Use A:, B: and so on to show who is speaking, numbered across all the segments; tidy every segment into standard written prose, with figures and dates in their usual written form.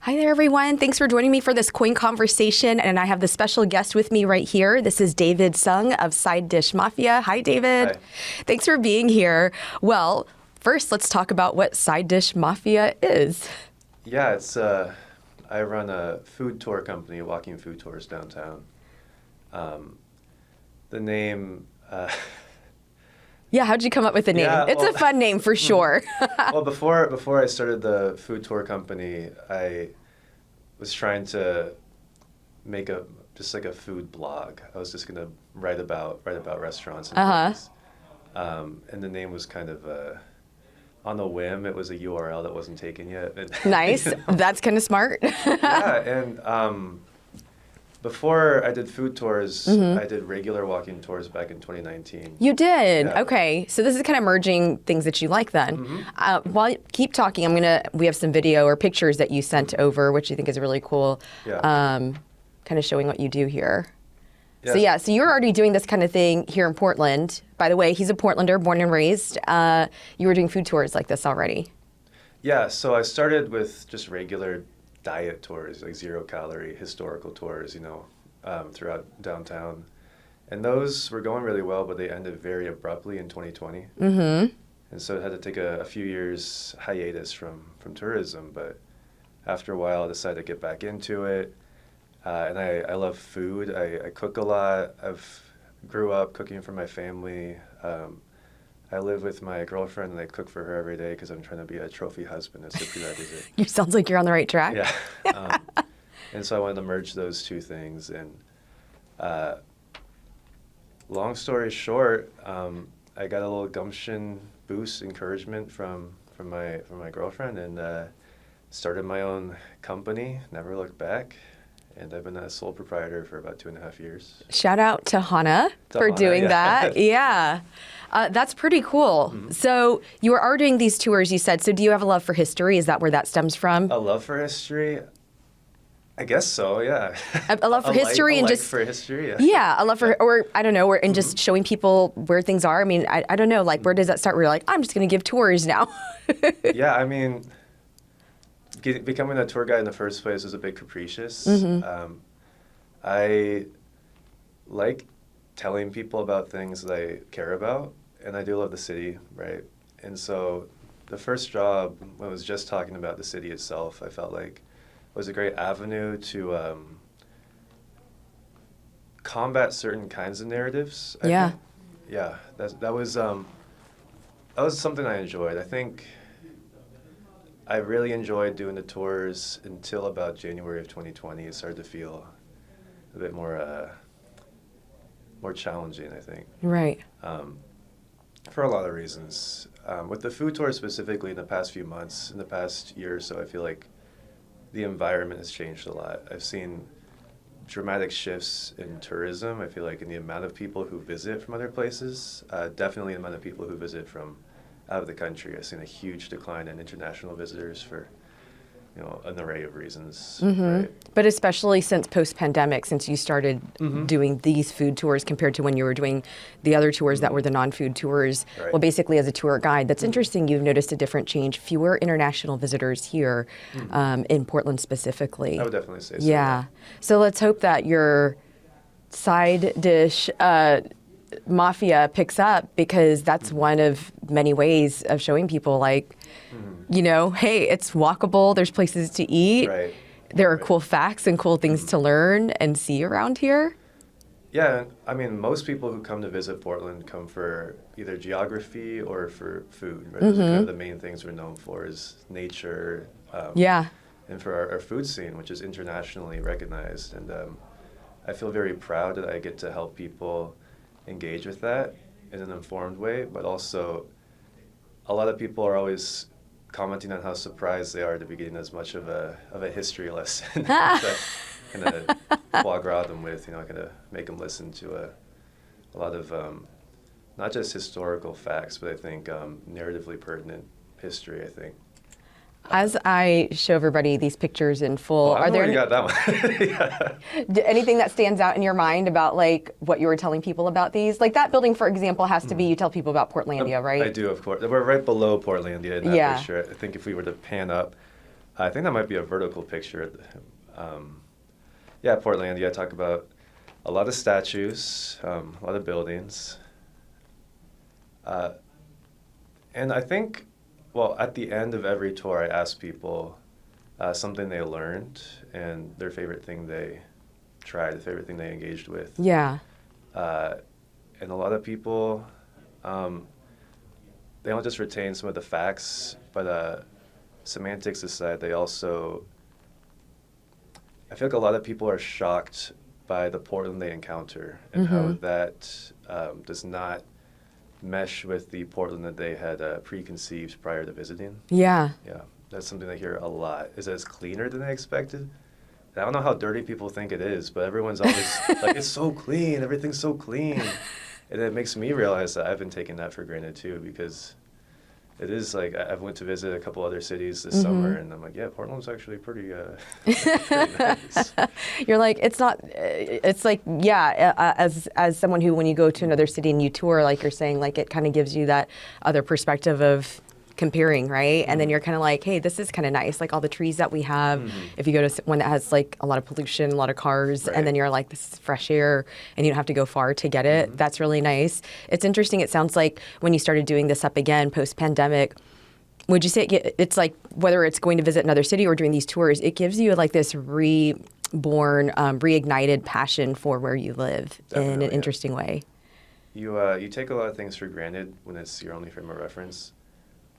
A: Hi there, everyone. Thanks for joining me for this KOIN Conversation. And I have the special guest with me right here. This is David Sung of Side Dish Mafia. Hi, David.
B: Hi.
A: Thanks for being here. Well, first, let's talk about what Side Dish Mafia is.
B: Yeah, I run a food tour company, walking food tours downtown. The name...
A: Yeah, how'd you come up with the name?
B: Yeah,
A: It's a fun name for sure.
B: Well, before I started the food tour company, I was trying to make just like a food blog. I was just gonna write about restaurants and things. And the name was kind of on a whim. It was a URL that wasn't taken yet.
A: Nice.
B: You know?
A: That's kind of smart.
B: Yeah, and before I did food tours, I did regular walking tours back in 2019.
A: You did?
B: Yeah.
A: Okay. So this is kind of merging things that you like then. While keep talking, we have some video or pictures that you sent over, which I think is really cool.
B: Yeah.
A: Kind of showing what you do here. Yes. So you're already doing this kind of thing here in Portland. By the way, he's a Portlander, born and raised. You were doing food tours like this already.
B: Yeah, so I started with just regular diet tours, like 0-calorie historical tours, throughout downtown. And those were going really well, but they ended very abruptly in 2020. And so I had to take a few years hiatus from tourism. But after a while, I decided to get back into it. And I love food. I cook a lot. Grew up cooking for my family. I live with my girlfriend, and I cook for her every day because I'm trying to be a trophy husband. It's a prerequisite.
A: You sounds like you're on the right track.
B: Yeah. And so I wanted to merge those two things. And long story short, I got a little gumption boost, encouragement from my girlfriend, and started my own company. Never looked back. And I've been a sole proprietor for about 2.5 years.
A: Shout out to Hannah for doing that. Yeah. That's pretty cool. So you are doing these tours, you said. So do you have a love for history? Is that where that stems from?
B: A love for history? I guess so, yeah.
A: A love for history and just
B: for history, yeah.
A: Yeah, a love for, or I don't know, and just showing people where things are. I mean, I don't know, like where does that start? Where you're like, I'm just going to give tours now.
B: Yeah, I mean, becoming a tour guide in the first place was a bit capricious. I like telling people about things that I care about, and I do love the city, right? And so the first job, when I was just talking about the city itself, I felt like was a great avenue to combat certain kinds of narratives. I think. Yeah, that was something I enjoyed. I think I really enjoyed doing the tours until about January of 2020. It started to feel a bit more challenging, I think.
A: Right.
B: For a lot of reasons. With the food tour specifically in the past few months, in the past year or so, I feel like the environment has changed a lot. I've seen dramatic shifts in tourism. I feel like in the amount of people who visit from other places, definitely the amount of people who visit from out of the country. I've seen a huge decline in international visitors for, an array of reasons. Right?
A: But especially since post-pandemic, since you started doing these food tours compared to when you were doing the other tours that were the non-food tours.
B: Right.
A: Well, basically as a tour guide, that's interesting. You've noticed a different change, fewer international visitors here in Portland specifically.
B: I would definitely say so.
A: Yeah. So let's hope that your Side Dish Mafia picks up, because that's one of many ways of showing people like, hey, it's walkable, there's places to eat,
B: Right.
A: there are cool facts and cool things to learn and see around here.
B: Yeah, I mean, most people who come to visit Portland come for either geography or for food. Right? Those are kind of the main things we're known for is nature. And for our food scene, which is internationally recognized. And I feel very proud that I get to help people engage with that in an informed way, but also a lot of people are always commenting on how surprised they are to be getting as much of a history lesson. Kind of foie gras them with, kind of make them listen to a lot of not just historical facts, but I think narratively pertinent history, I think.
A: As I show everybody these pictures in full,
B: I already got that one.
A: Anything that stands out in your mind about like what you were telling people about these? Like that building, for example, has to be, you tell people about Portlandia, right?
B: I do, of course. We're right below Portlandia in that picture. I think if we were to pan up, I think that might be a vertical picture. Yeah, Portlandia. Talk about a lot of statues, a lot of buildings. And I think, well, at the end of every tour, I ask people something they learned and their favorite thing they tried, the favorite thing they engaged with.
A: Yeah.
B: And a lot of people, they don't just retain some of the facts, but semantics aside, they also, I feel like a lot of people are shocked by the Portland they encounter and how that does not mesh with the Portland that they had preconceived prior to visiting.
A: Yeah.
B: Yeah, that's something I hear a lot. Is that it's cleaner than they expected? And I don't know how dirty people think it is, but everyone's always like, it's so clean, everything's so clean. And it makes me realize that I've been taking that for granted too, because it is like, I've went to visit a couple other cities this summer, and I'm like, yeah, Portland's actually pretty nice.
A: You're like, it's not, it's like, yeah, as someone who, when you go to another city and you tour, like you're saying, like it kind of gives you that other perspective of comparing, right? And then you're kind of like, hey, this is kind of nice. Like all the trees that we have, if you go to one that has like a lot of pollution, a lot of cars, and then you're like, this is fresh air and you don't have to go far to get it. That's really nice. It's interesting. It sounds like when you started doing this up again post-pandemic, would you say it's like, whether it's going to visit another city or doing these tours, it gives you like this reborn, reignited passion for where you live in an interesting way?
B: You take a lot of things for granted when it's your only frame of reference.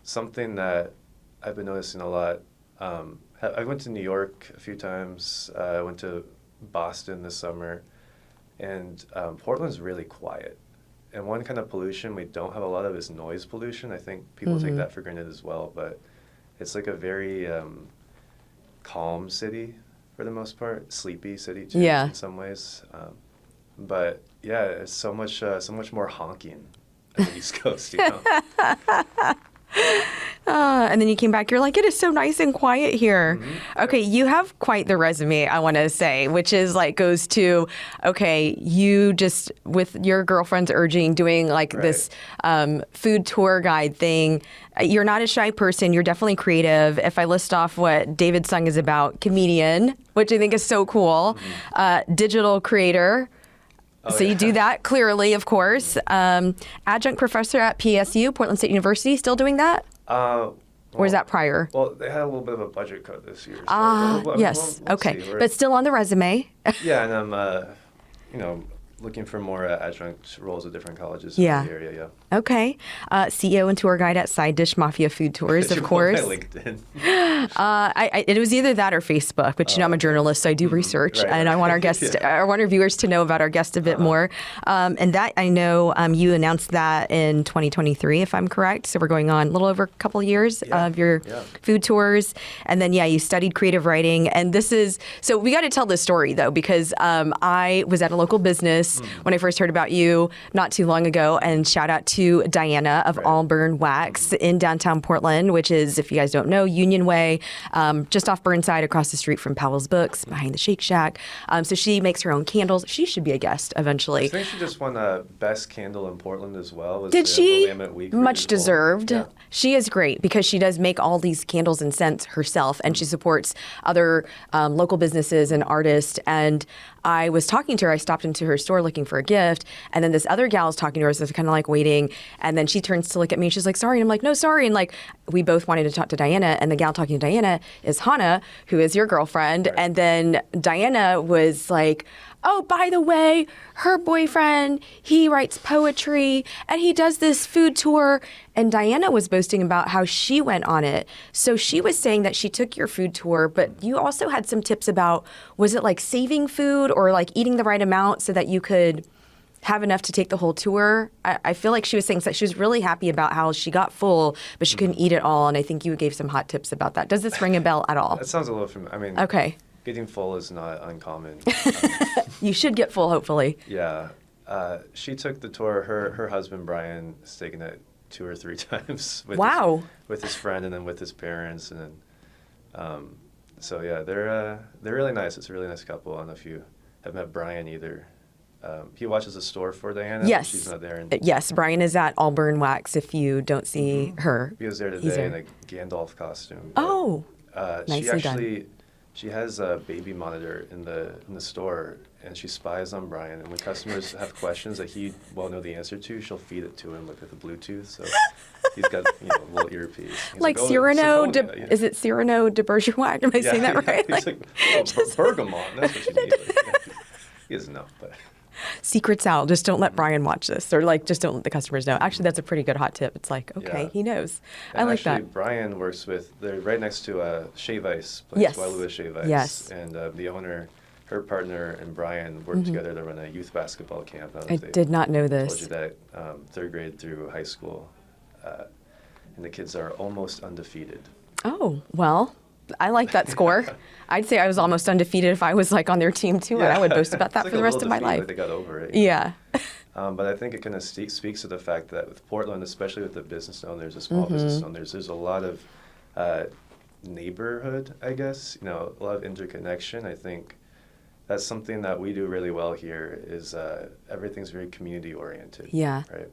B: Something that I've been noticing a lot, I went to New York a few times, I went to Boston this summer, and Portland's really quiet. And one kind of pollution we don't have a lot of is noise pollution. I think people take that for granted as well, but it's like a very calm city for the most part, sleepy city too in some ways. But yeah, it's so much more honking on the East Coast, you know?
A: And then you came back, you're like, it is so nice and quiet here. Okay, you have quite the resume, I want to say, which is like goes to, okay, you just, with your girlfriend's urging, doing like this food tour guide thing. You're not a shy person. You're definitely creative. If I list off what David Sung is about, comedian, which I think is so cool, digital creator. So you do that clearly, of course. Adjunct professor at PSU, Portland State University, still doing that? Or is that prior?
B: Well, they had a little bit of a budget cut this year. So
A: yes.
B: we'll
A: okay.
B: see.
A: But still on the resume.
B: Yeah, and I'm, looking for more adjunct roles at different colleges in the area.
A: Okay. CEO and tour guide at Side Dish Mafia Food Tours, of course.
B: My LinkedIn.
A: It was either that or Facebook, but I'm a journalist, so I do research, and I want our guests, I want our viewers to know about our guest a bit more. And that I know you announced that in 2023, if I'm correct. So we're going on a little over a couple of years of your food tours, and then you studied creative writing, and this is so we got to tell this story though, because I was at a local business when I first heard about you not too long ago, and shout out to Diana of Auburn Wax in downtown Portland, which is, if you guys don't know, Union Way, just off Burnside, across the street from Powell's Books, behind the Shake Shack. So she makes her own candles. She should be a guest eventually.
B: I think she just won the best candle in Portland as well.
A: Did she?
B: Willamette Week
A: Much deserved.
B: Yeah.
A: She is great because she does make all these candles and scents herself, and she supports other local businesses and artists. And I was talking to her. I stopped into her store looking for a gift, and then this other gal is talking to her, so I was kind of like waiting. And then she turns to look at me, and she's like, "Sorry," and I'm like, "No, sorry." And like, we both wanted to talk to Diana, and the gal talking to Diana is Hannah, who is your girlfriend. Right. And then Diana was like, "Oh, by the way, her boyfriend, he writes poetry and he does this food tour." And Diana was boasting about how she went on it. So she was saying that she took your food tour, but you also had some tips about, was it like saving food or like eating the right amount so that you could have enough to take the whole tour? I feel like she was saying that she was really happy about how she got full, but she couldn't eat it all. And I think you gave some hot tips about that. Does this ring a bell at all?
B: That sounds a little familiar. I mean,
A: okay.
B: Getting full is not uncommon.
A: You should get full, hopefully.
B: Yeah. She took the tour. Her husband, Brian, has taken it 2 or 3 times with his friend and then with his parents. And then, so, yeah, they're really nice. It's a really nice couple. I don't know if you have met Brian either. He watches the store for Diana.
A: Yes.
B: She's not there.
A: Yes, Brian is at Auburn Wax if you don't see her.
B: He was there today in a Gandalf costume.
A: Oh.
B: She has a baby monitor in the store, and she spies on Brian. And when customers have questions that he won't know the answer to, she'll feed it to him like with a Bluetooth. So he's got a little earpiece. He's
A: like
B: "Oh,
A: Cyrano,
B: Saponia," you know.
A: is it Cyrano de Bergerac? Am I saying that right?
B: He's like, oh, bergamot. That's what you need. Like, he doesn't know, but.
A: Secrets out. Just don't let Brian watch this, or like just don't let the customers know. Actually, that's a pretty good hot tip. It's like, okay, he knows.
B: And
A: I like
B: actually,
A: that.
B: Brian works with, they're right next to a Shave Ice place,
A: Yes.
B: Waialua Shave Ice.
A: Yes.
B: And the owner, her partner, and Brian work together to run a youth basketball camp.
A: I did not know this.
B: Told you that, third grade through high school. And the kids are almost undefeated.
A: Oh, well, I like that score. I'd say I was almost undefeated if I was like on their team too, and I would boast about that for the rest of my life.
B: Like they got over it.
A: Yeah.
B: But I think it kind of speaks to the fact that with Portland, especially with the business owners, the small business owners, there's a lot of neighborhood, I guess, a lot of interconnection. I think that's something that we do really well here is everything's very community oriented.
A: Yeah.
B: Right.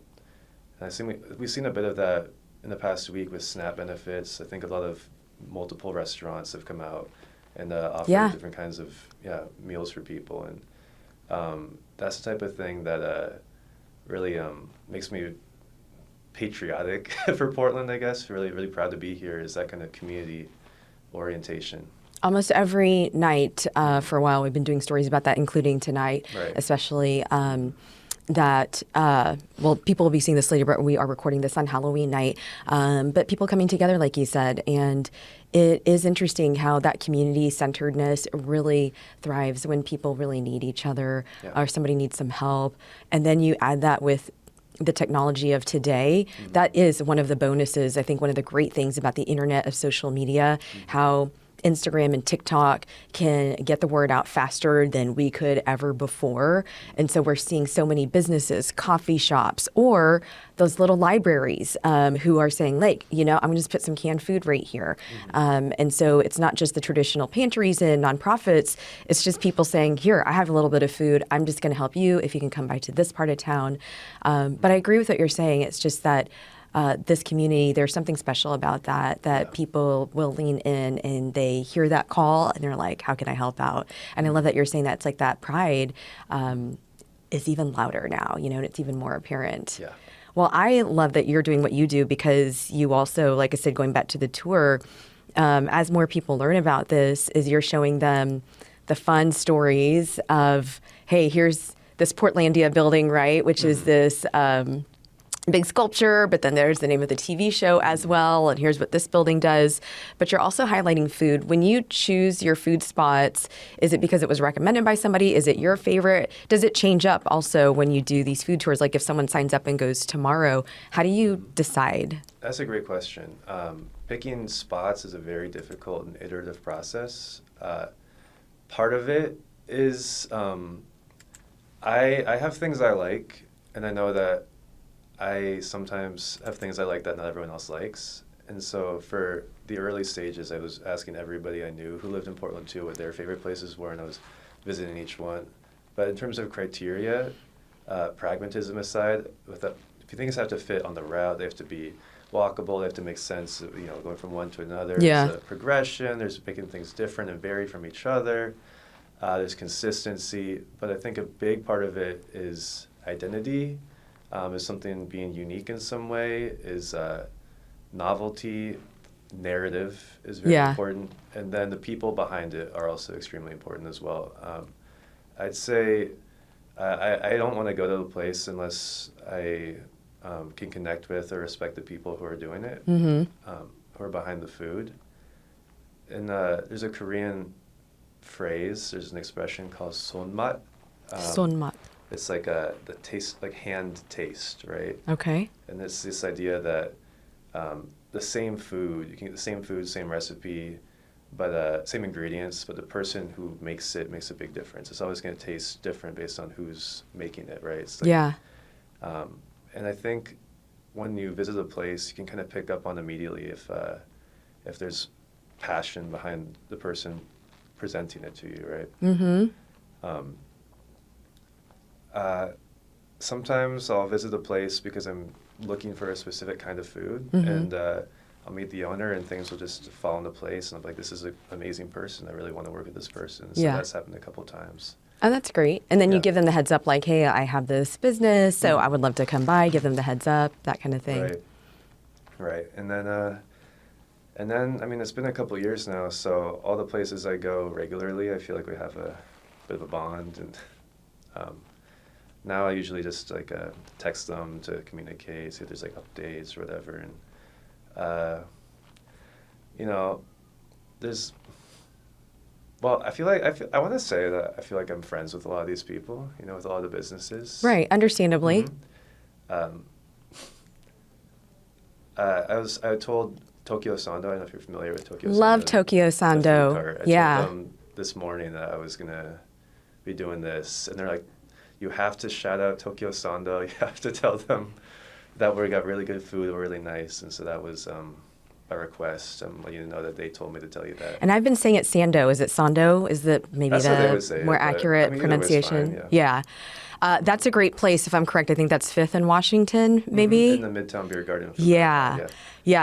B: And I think we've seen a bit of that in the past week with SNAP benefits. I think a lot of multiple restaurants have come out and offer different kinds of meals for people. And that's the type of thing that really makes me patriotic for Portland, I guess. Really, really proud to be here is that kind of community orientation.
A: Almost every night for a while, we've been doing stories about that, including tonight, especially that, people will be seeing this later, but we are recording this on Halloween night. But people coming together, like you said, and it is interesting how that community-centeredness really thrives when people really need each other or somebody needs some help. And then you add that with the technology of today. That is one of the bonuses. I think one of the great things about the internet of social media, how Instagram and TikTok can get the word out faster than we could ever before. And so we're seeing so many businesses, coffee shops, or those little libraries who are saying, like, I'm going to just put some canned food right here. And so it's not just the traditional pantries and nonprofits. It's just people saying, here, I have a little bit of food. I'm just going to help you if you can come by to this part of town. But I agree with what you're saying. It's just that this community, there's something special about that people will lean in and they hear that call and they're like, how can I help out? And I love that you're saying that it's like that pride is even louder now, and it's even more apparent.
B: Yeah.
A: Well, I love that you're doing what you do because you also, like I said, going back to the tour, as more people learn about this, is you're showing them the fun stories of, hey, here's this Portlandia building, right, which is this big sculpture, but then there's the name of the TV show as well, and here's what this building does. But you're also highlighting food. When you choose your food spots, is it because it was recommended by somebody? Is it your favorite? Does it change up also when you do these food tours? Like if someone signs up and goes tomorrow, how do you decide? That's
B: a great question. Picking spots is a very difficult and iterative process. Part of it is I have things I like, and I know that I sometimes have things I like that not everyone else likes. And so for the early stages, I was asking everybody I knew who lived in Portland too what their favorite places were, and I was visiting each one. But in terms of criteria, pragmatism aside, if things have to fit on the route, they have to be walkable, they have to make sense, going from one to another. There's a progression, there's making things different and varied from each other. There's consistency, but I think a big part of it is identity. Is something being unique in some way, is novelty, narrative is very important, and then the people behind it are also extremely important as well. I'd say I don't want to go to the place unless I can connect with or respect the people who are doing it, who are behind the food. And there's a Korean phrase, there's an expression called sonmat.
A: Sonmat.
B: It's like the taste, like hand taste, right?
A: Okay.
B: And it's this idea that the same food, you can get the same food, same recipe, but same ingredients, but the person who makes it makes a big difference. It's always going to taste different based on who's making it, right? It's like, and I think when you visit a place, you can kind of pick up on immediately if there's passion behind the person presenting it to you, right? Sometimes I'll visit a place because I'm looking for a specific kind of food, and I'll meet the owner and things will just fall into place. And I'm like, this is an amazing person. I really want to work with this person. So that's happened a couple times.
A: Oh, that's great. And then you give them the heads up, like, hey, I have this business, so I would love to come by, give them the heads up, that kind of thing.
B: Right. And then, I mean, it's been a couple years now, so all the places I go regularly, I feel like we have a bit of a bond. And now I usually just like text them to communicate, see if there's like updates or whatever. And, you know, there's, well, I want to say that I feel like I'm friends with a lot of these people, you know, with a lot of the businesses.
A: Right, understandably.
B: I told Tokyo Sando, I don't know if you're familiar with Tokyo Sando.
A: Love Tokyo Sando.
B: I told them this morning that I was going to be doing this. And they're like, you have to shout out Tokyo Sando. You have to tell them that we got really good food. We're really nice. And so that was a request. I'm letting you know that they told me to tell you that.
A: And I've been saying it Sando. Is it Sando? Is it maybe
B: That's what they would say,
A: more accurate pronunciation? Fine, that's a great place, if I'm correct. I think that's 5th and Washington, maybe?
B: In the Midtown Beer Garden.
A: Yeah,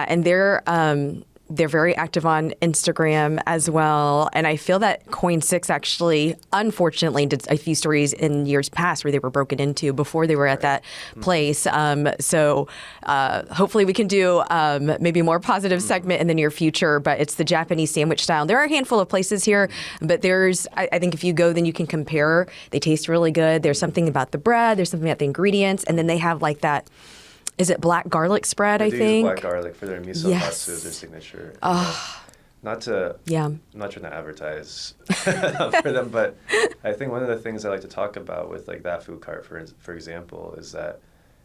A: and they're very active on Instagram as well. And I feel that KOIN 6 actually, unfortunately, did a few stories in years past where they were broken into before they were at that place. So hopefully we can do maybe a more positive segment in the near future. But it's the Japanese sandwich style. There are a handful of places here, but there's, I think if you go, then you can compare. They taste really good. There's something about the bread. There's something about the ingredients. And then they have like that. Is it black garlic spread, I think?
B: Black garlic for their miso katsu, their signature. Not to, I'm not trying to advertise for them, but I think one of the things I like to talk about with like that food cart, for example, is that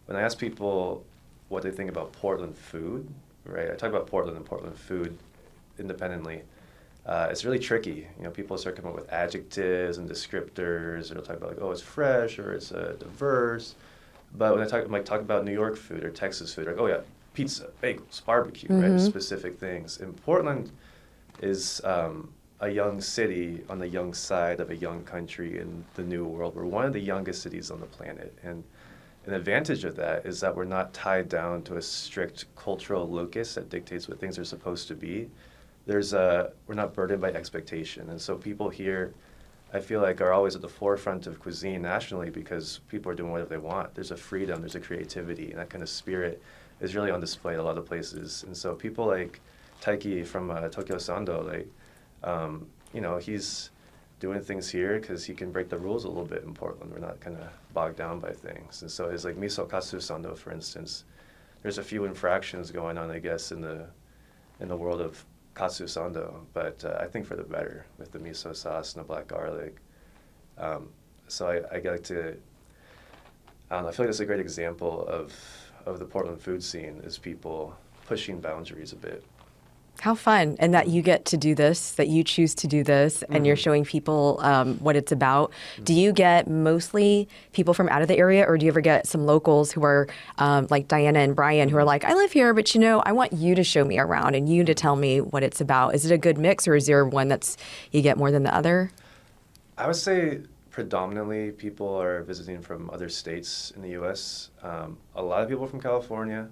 B: when I ask people what they think about Portland food, right? I talk about Portland and Portland food independently. It's really tricky. You know, people start coming up with adjectives and descriptors, or they'll talk about like, oh, it's fresh or it's diverse. But when I talk about New York food or Texas food, like, oh yeah, pizza, bagels, barbecue, right? Specific things. And Portland is a young city on the young side of a young country in the new world. We're one of the youngest cities on the planet. And an advantage of that is that we're not tied down to a strict cultural locus that dictates what things are supposed to be. We're not burdened by expectation. And so people here, I feel like, are always at the forefront of cuisine nationally because people are doing whatever they want. There's a freedom, there's a creativity, and that kind of spirit is really on display at a lot of places. And so people like Taiki from Tokyo Sando, like, you know, he's doing things here because he can break the rules a little bit in Portland. We're not kind of bogged down by things. And so his like miso katsu sando, for instance, there's a few infractions going on, I guess, in the world of katsu sando, but I think for the better with the miso sauce and the black garlic. So I like to, I don't know, I feel like that's a great example of the Portland food scene, is people pushing boundaries a bit.
A: How fun. And that you get to do this, that you choose to do this, and you're showing people what it's about. Do you get mostly people from out of the area, or do you ever get some locals who are like Diana and Brian, who are like, I live here, but you know, I want you to show me around and you to tell me what it's about? Is it a good mix, or is there one that's you get more than the other?
B: I would say predominantly people are visiting from other states in the U.S. A lot of people from California,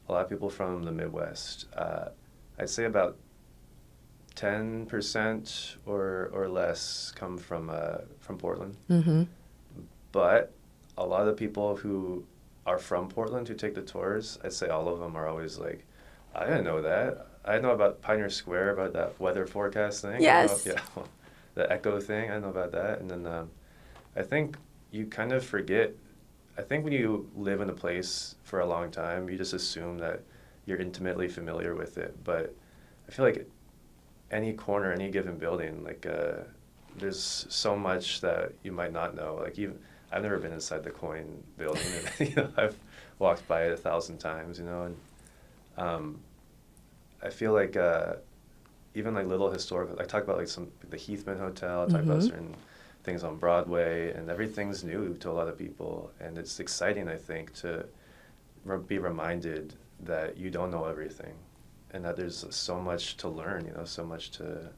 B: a lot of people from the Midwest. I'd say about 10% or less come from Portland. But a lot of the people who are from Portland who take the tours, I'd say all of them are always like, I didn't know that. I know about Pioneer Square, about that weather forecast thing.
A: Yes.
B: The echo thing, I know about that. And then I think you kind of forget, I think when you live in a place for a long time, you just assume that you're intimately familiar with it. But I feel like any corner, any given building, like there's so much that you might not know. Like I've never been inside the KOIN building, and you know, I've walked by it 1,000 times, you know, and I feel like even like little historical, I talk about like the Heathman Hotel, I talk about certain things on Broadway, and everything's new to a lot of people, and it's exciting, I think, to be reminded that you don't know everything, and that there's so much to learn, you know, so much to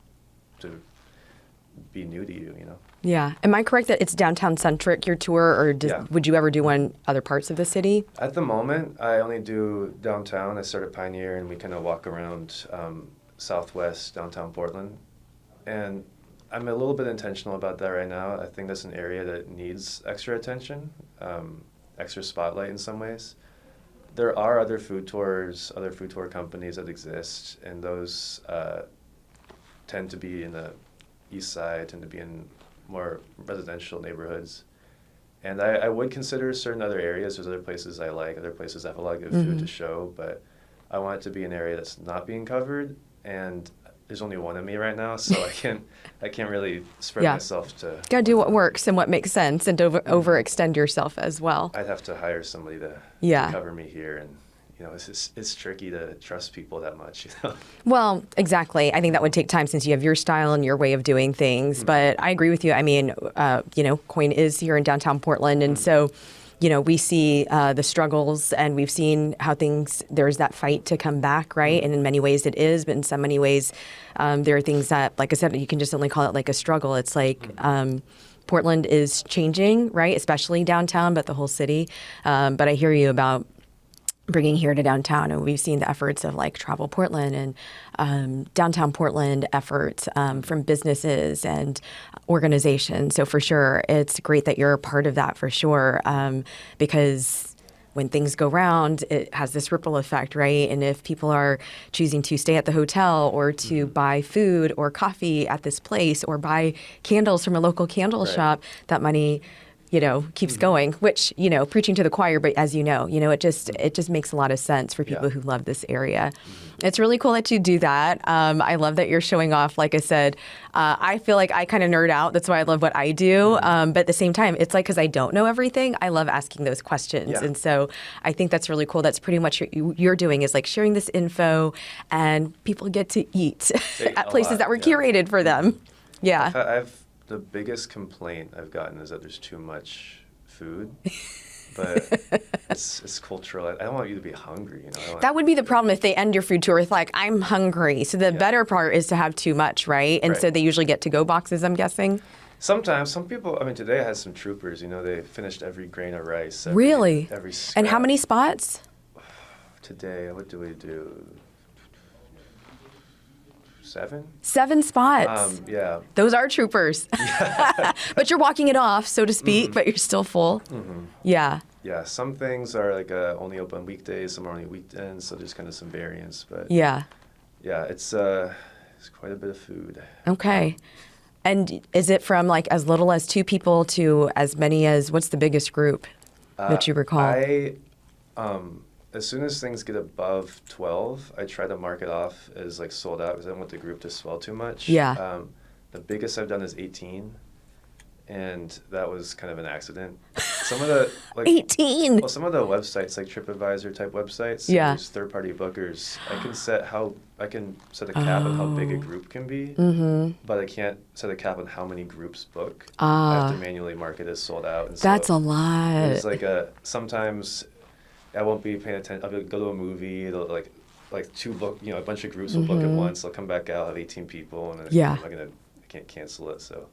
B: be new to you, you know?
A: Yeah. Am I correct that it's downtown centric, your tour, or would you ever do one other parts of the city?
B: At the moment, I only do downtown. I start at Pioneer, and we kind of walk around southwest downtown Portland. And I'm a little bit intentional about that right now. I think that's an area that needs extra attention, extra spotlight in some ways. There are other food tours, other food tour companies that exist, and those tend to be in the east side, tend to be in more residential neighborhoods. And I would consider certain other areas. There's other places I like, other places that have a lot of good food to show, but I want it to be an area that's not being covered, and there's only one of me right now, so I can't really spread myself to...
A: Gotta do what works and what makes sense, and overextend yourself as well.
B: I'd have to hire somebody to cover me here, and you know, it's tricky to trust people that much, you know?
A: Well, exactly. I think that would take time since you have your style and your way of doing things. But I agree with you. I mean, you know, KOIN is here in downtown Portland. And so, you know, we see the struggles, and we've seen how there's that fight to come back, right? And in many ways it is, but in so many ways there are things that, like I said, you can just only call it like a struggle. It's like... Portland is changing, right? Especially downtown, but the whole city. But I hear you about bringing here to downtown, and we've seen the efforts of like Travel Portland and downtown Portland efforts from businesses and organizations. So for sure, it's great that you're a part of that for sure, because when things go round, it has this ripple effect, right? And if people are choosing to stay at the hotel or to buy food or coffee at this place or buy candles from a local candle shop, that money, you know, keeps going, which, you know, preaching to the choir, but as you know, it just makes a lot of sense for people who love this area. It's really cool that you do that. I love that you're showing off. Like I said, I feel like I kind of nerd out. That's why I love what I do. But at the same time, it's like, because I don't know everything, I love asking those questions. And so I think that's really cool. That's pretty much what you're doing, is like sharing this info, and people get to eat at places that were curated for them. Yeah.
B: The biggest complaint I've gotten is that there's too much food, but it's cultural. I don't want you to be hungry. You know,
A: that would be the problem if they end your food tour with like, I'm hungry. So the better part is to have too much, right? And so they usually get to-go boxes, I'm guessing.
B: Sometimes, some people, I mean, today I had some troopers, you know, they finished every grain of rice.
A: Really?
B: Every scrap.
A: And how many spots?
B: Today, what do we do? 7?
A: 7 spots.
B: Yeah.
A: Those are troopers. But you're walking it off, so to speak, but you're still full. Yeah.
B: Yeah, some things are like only open weekdays, some are only weekends, so there's kind of some variance. But yeah, it's quite a bit of food.
A: Okay. And is it from like as little as 2 people to as many as, what's the biggest group that you recall?
B: As soon as things get above 12, I try to mark it off as like sold out, because I don't want the group to swell too much.
A: Yeah.
B: The biggest I've done is 18, and that was kind of an accident. Some of the
A: 18.
B: Well, some of the websites, like TripAdvisor type websites, there's third-party bookers. I can set a cap on how big a group can be, but I can't set a cap on how many groups book. I have to manually mark it as sold out. And
A: that's a lot.
B: It's like sometimes I won't be paying attention. I'll go to a movie. It'll like a bunch of groups will book at once. They'll come back out, have 18 people, and I can't cancel it. So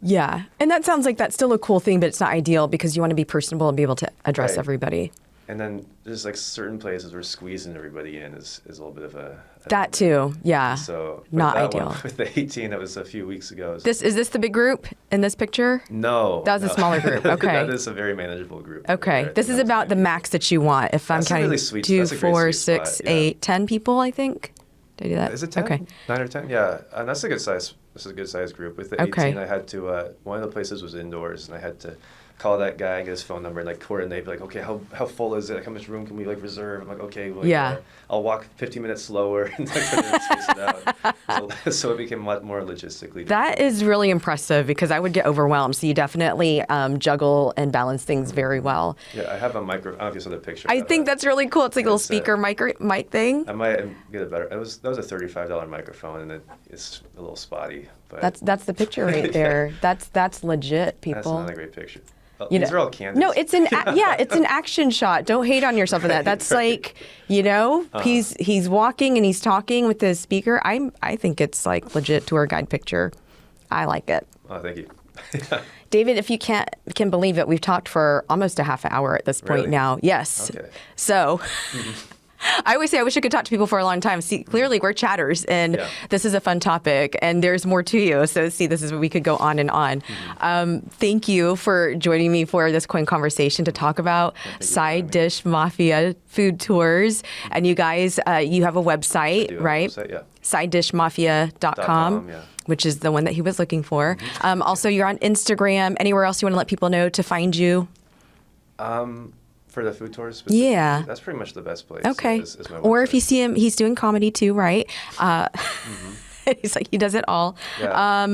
A: and that sounds like that's still a cool thing, but it's not ideal because you want to be personable and be able to address everybody.
B: And then there's like certain places where squeezing everybody in is a little bit of a
A: that too, So not ideal.
B: With the 18, that was a few weeks ago.
A: Is this the big group in this picture?
B: No,
A: that was a smaller group. Okay,
B: that is a very manageable group.
A: Okay, this is about the max that you want. If I'm counting
B: really sweet,
A: 2, 4, 6, 8, 10 people, I think. Did I do that?
B: Is it 10?
A: Okay, 9
B: or 10. Yeah, and that's a good size. This is a good size group. With the 18, I had to. One of the places was indoors, and I had to call that guy, get his phone number, and like coordinate. Like, okay, how full is it? Like, how much room can we like reserve? I'm like, okay, well, I'll walk 15 minutes slower and like try to space it out. So it became a lot more logistically.
A: That is really impressive because I would get overwhelmed. So you definitely juggle and balance things very well.
B: Yeah, I have a micro. I don't know if you saw the picture.
A: I think that's really cool. It's like a little speaker mic thing.
B: I might get it better. That was a $35 microphone, and it's a little spotty. But
A: that's the picture right there. That's legit, people.
B: That's not a great picture. These are all candidates.
A: No, it's an action shot. Don't hate on yourself for that. That's like, he's walking and he's talking with his speaker. I think it's like legit tour guide picture. I like it.
B: Oh, thank you.
A: David, if you can believe it, we've talked for almost a half an hour at this point
B: Really?
A: now. Yes.
B: Okay.
A: So I always say I wish I could talk to people for a long time. See, clearly we're chatters, and this is a fun topic, and there's more to you. So see, this is where we could go on and on. Thank you for joining me for this KOIN conversation to talk about Side Dish Mafia food tours. And you guys, you have a website, right?
B: Website, yeah.
A: sidedishmafia.com.
B: Yeah.
A: Which is the one that he was looking for. Also, you're on Instagram. Anywhere else you want to let people know to find you?
B: For the food tours specifically?
A: Yeah.
B: That's pretty much the best place.
A: Okay.
B: Is my
A: Or if
B: website.
A: you see him, he's doing comedy too, right? He's like, he does it all.
B: Yeah.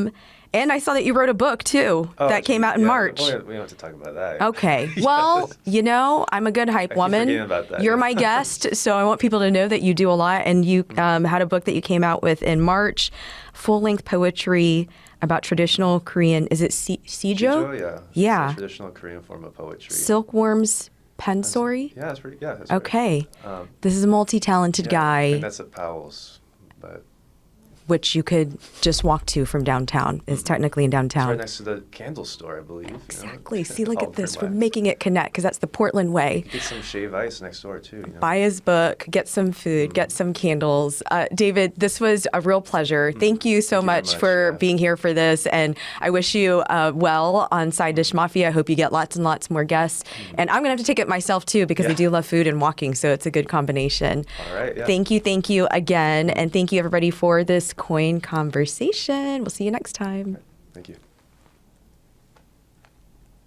A: And I saw that you wrote a book too that came out in March.
B: We don't have to talk about that.
A: Okay. Well, you know, I'm a good hype woman.
B: forgetting about that,
A: You're
B: yeah.
A: my guest, so I want people to know that you do a lot. And you had a book that you came out with in March, full-length poetry about traditional Korean. Is it Sijo?
B: Sijo, yeah.
A: Yeah.
B: It's a traditional Korean form of poetry.
A: Silkworm's Pensori?
B: Yeah, that's pretty. Yeah, that's
A: Okay.
B: Right.
A: This is a multi-talented
B: I
A: guy.
B: think that's at Powell's, but
A: Which you could just walk to from downtown. It's technically in
B: it's
A: downtown.
B: right next to the candle store, I believe. you know?
A: Exactly. See, look
B: All
A: at this. We're
B: relaxed.
A: making it connect because that's the Portland way.
B: Get some shave ice next door too. You know?
A: Buy his book, get some food, get some candles. David, this was a real pleasure. Thank you so
B: Thank you very
A: much
B: much,
A: for
B: yeah.
A: being here for this. And I wish you well on Side Dish Mafia. I hope you get lots and lots more guests. And I'm going to have to take it myself too because I
B: Yeah.
A: do love food and walking. So it's a good combination.
B: All right. Yeah.
A: Thank you again. And thank you everybody for this KOIN conversation. We'll see you next time.
B: Thank you.